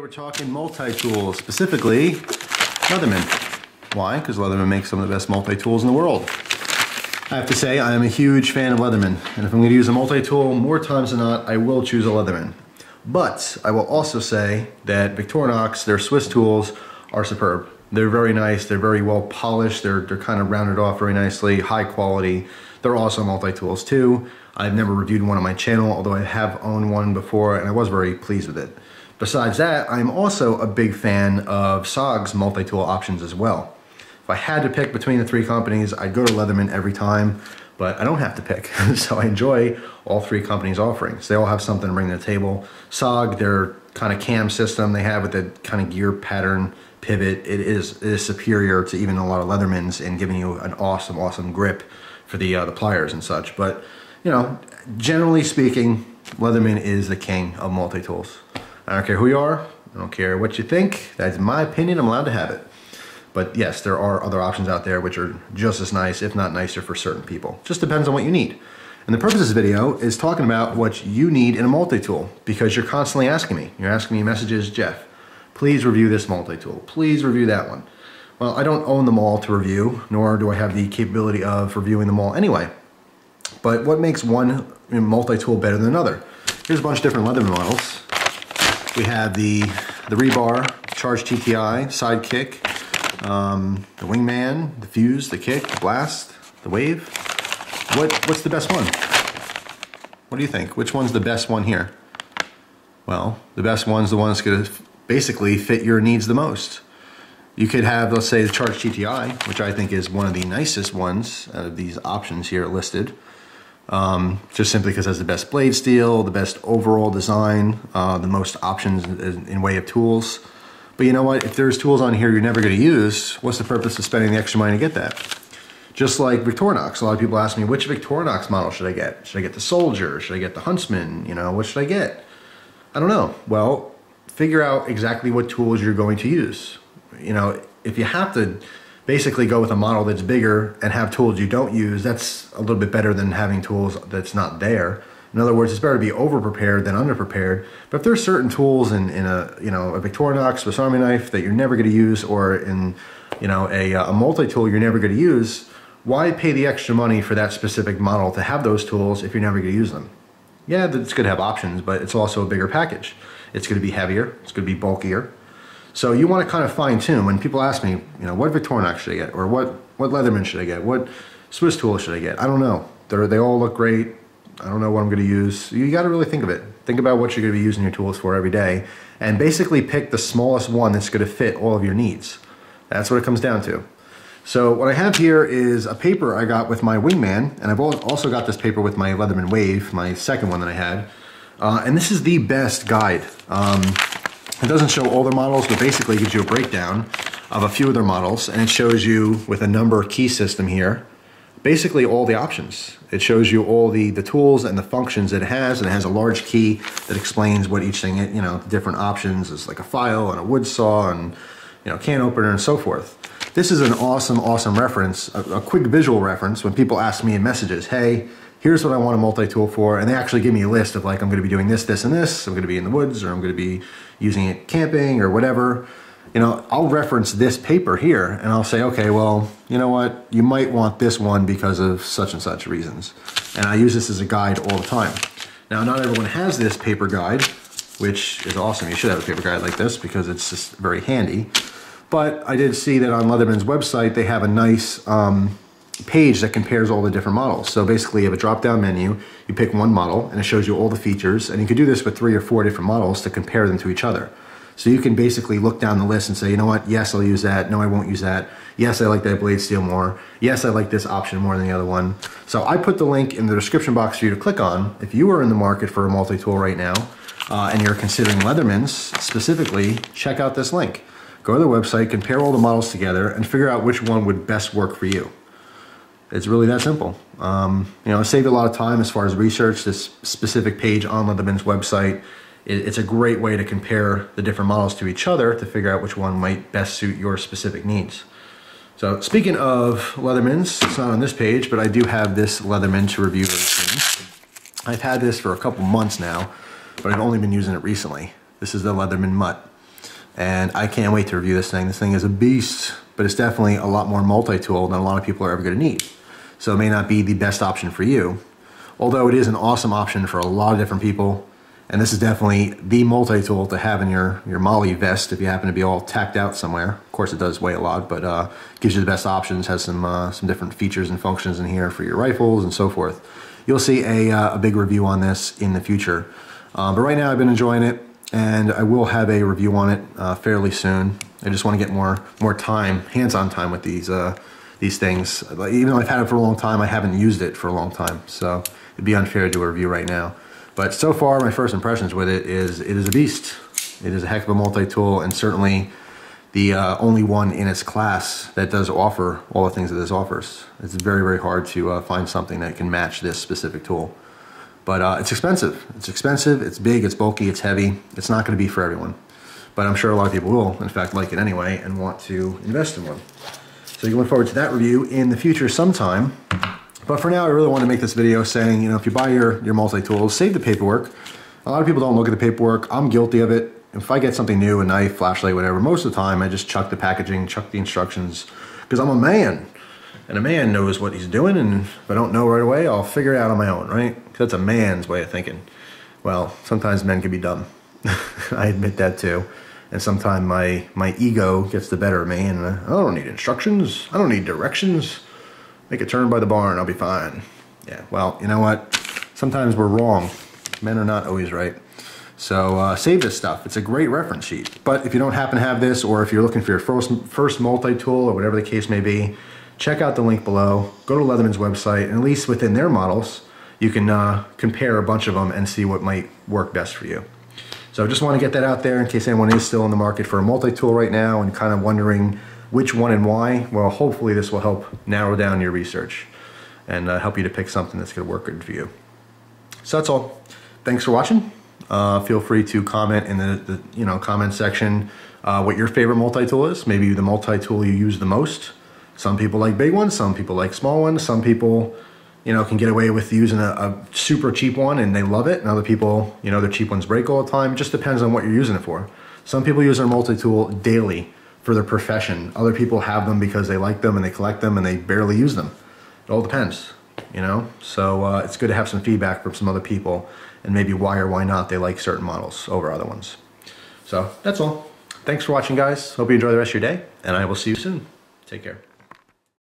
Today we're talking multi-tools, specifically Leatherman. Why? Because Leatherman makes some of the best multi-tools in the world. I have to say I am a huge fan of Leatherman, and if I'm going to use a multi-tool, more times than not, I will choose a Leatherman. But I will also say that Victorinox, their Swiss tools, are superb. They're very nice, they're very well polished, they're kind of rounded off very nicely, high quality. They're also multi-tools too. I've never reviewed one on my channel, although I have owned one before and I was very pleased with it. Besides that, I'm also a big fan of SOG's multi-tool options as well. If I had to pick between the three companies, I'd go to Leatherman every time, but I don't have to pick. So I enjoy all three companies' offerings. They all have something to bring to the table. SOG, their kind of cam system they have with the kind of gear pattern pivot, it is superior to even a lot of Leathermans in giving you an awesome grip for the pliers and such. But, you know, generally speaking, Leatherman is the king of multi-tools. I don't care who you are, I don't care what you think, that's my opinion, I'm allowed to have it. But yes, there are other options out there which are just as nice, if not nicer for certain people. Just depends on what you need. And the purpose of this video is talking about what you need in a multi-tool, because you're constantly asking me. You're asking me messages, Jeff, please review this multi-tool, please review that one. Well, I don't own them all to review, nor do I have the capability of reviewing them all anyway. But what makes one multi-tool better than another? Here's a bunch of different Leatherman models. We have the rebar, Charge TTI, Sidekick, the Wingman, the Fuse, the Kick, the Blast, the Wave. What's the best one? What do you think? Which one's the best one here? Well, the best one's the one that's going to basically fit your needs the most. You could have, let's say, the Charge TTI, which I think is one of the nicest ones out of these options here listed. Just simply because it has the best blade steel, the best overall design, the most options in way of tools. But you know what? If there's tools on here you're never going to use, what's the purpose of spending the extra money to get that? Just like Victorinox. A lot of people ask me, which Victorinox model should I get? Should I get the Soldier? Should I get the Huntsman? You know, what should I get? I don't know. Well, figure out exactly what tools you're going to use. You know, if you have to basically go with a model that's bigger and have tools you don't use, that's a little bit better than having tools that's not there. In other words, it's better to be over-prepared than under-prepared. But if there's certain tools in a Victorinox Swiss Army knife that you're never going to use, or in a multi-tool you're never going to use, why pay the extra money for that specific model to have those tools if you're never going to use them? Yeah, it's going to have options, but it's also a bigger package. It's going to be heavier, it's going to be bulkier. So you want to kind of fine-tune. When people ask me, what Victorinox should I get, or what Leatherman should I get, what Swiss tool should I get? I don't know. They all look great. I don't know what I'm going to use. You got to really think of it. Think about what you're going to be using your tools for every day, and basically pick the smallest one that's going to fit all of your needs. That's what it comes down to. So what I have here is a paper I got with my Wingman, and I've also got this paper with my Leatherman Wave, my second one that I had. And this is the best guide. It doesn't show all their models, but basically gives you a breakdown of a few of their models, and it shows you with a number key system here, basically all the options. It shows you all the tools and the functions that it has, and it has a large key that explains what each thing, the different options is, like a file and a wood saw and can opener and so forth. This is an awesome reference, a quick visual reference when people ask me in messages, hey, here's what I want a multi-tool for, and they actually give me a list of, like, I'm going to be doing this, this, and this. I'm going to be in the woods, or I'm going to be using it camping, or whatever. I'll reference this paper here, and I'll say, okay, well, you know what? You might want this one because of such and such reasons. And I use this as a guide all the time. Now, not everyone has this paper guide, which is awesome. You should have a paper guide like this because it's just very handy. But I did see that on Leatherman's website, they have a nice page that compares all the different models. So basically you have a drop-down menu, you pick one model, and it shows you all the features, and you could do this with 3 or 4 different models to compare them to each other. So you can basically look down the list and say, you know what, yes, I'll use that, no, I won't use that, yes, I like that blade steel more, yes, I like this option more than the other one. So I put the link in the description box for you to click on. If you are in the market for a multi-tool right now, and you're considering Leatherman's specifically, check out this link. Go to their website, compare all the models together, and figure out which one would best work for you. It's really that simple. It saved a lot of time as far as research. This specific page on Leatherman's website, it's a great way to compare the different models to each other to figure out which one might best suit your specific needs. So speaking of Leathermans, it's not on this page, but I do have this Leatherman to review very soon. I've had this for a couple months now, but I've only been using it recently. This is the Leatherman Mutt. and I can't wait to review this thing. This thing is a beast, but it's definitely a lot more multi-tool than a lot of people are ever going to need. So it may not be the best option for you, although it is an awesome option for a lot of different people. And this is definitely the multi-tool to have in your MOLLE vest if you happen to be all tacked out somewhere. Of course, it does weigh a lot, but gives you the best options, has some different features and functions in here for your rifles and so forth. You'll see a big review on this in the future. But right now I've been enjoying it, and I will have a review on it fairly soon. I just want to get more time, hands-on time with these things. Even though I've had it for a long time, I haven't used it for a long time, so it'd be unfair to do a review right now. But so far, my first impressions with it is a beast. It is a heck of a multi-tool, and certainly the only one in its class that does offer all the things that this offers. It's very, very hard to find something that can match this specific tool. But it's expensive. It's expensive, it's big, it's bulky, it's heavy. It's not going to be for everyone. But I'm sure a lot of people will, in fact, like it anyway and want to invest in one. So you can look forward to that review in the future sometime. But for now, I really want to make this video saying, you know, if you buy your multi-tools, save the paperwork. A lot of people don't look at the paperwork. I'm guilty of it. If I get something new, a knife, flashlight, whatever, most of the time I just chuck the packaging, chuck the instructions, because I'm a man. And a man knows what he's doing, and if I don't know right away, I'll figure it out on my own, right? That's a man's way of thinking. Well, sometimes men can be dumb. I admit that too. And sometimes my ego gets the better of me, and I don't need instructions. I don't need directions. Make a turn by the barn, I'll be fine. Yeah, well, you know what? Sometimes we're wrong. Men are not always right. So save this stuff. It's a great reference sheet. But if you don't happen to have this, or if you're looking for your first multi-tool, or whatever the case may be, check out the link below. Go to Leatherman's website, and at least within their models, you can compare a bunch of them and see what might work best for you. So I just want to get that out there in case anyone is still in the market for a multi-tool right now and kind of wondering which one and why. Well, hopefully this will help narrow down your research and help you to pick something that's going to work good for you. So that's all. Thanks for watching. Feel free to comment in the comment section what your favorite multi-tool is. Maybe the multi-tool you use the most. Some people like big ones, some people like small ones, some people can get away with using a super cheap one and they love it, and other people, their cheap ones break all the time. It just depends on what you're using it for. Some people use their multi-tool daily for their profession. Other people have them because they like them and they collect them and they barely use them. It all depends, So it's good to have some feedback from some other people and maybe why or why not they like certain models over other ones. So that's all. Thanks for watching, guys. Hope you enjoy the rest of your day, and I will see you soon. Take care.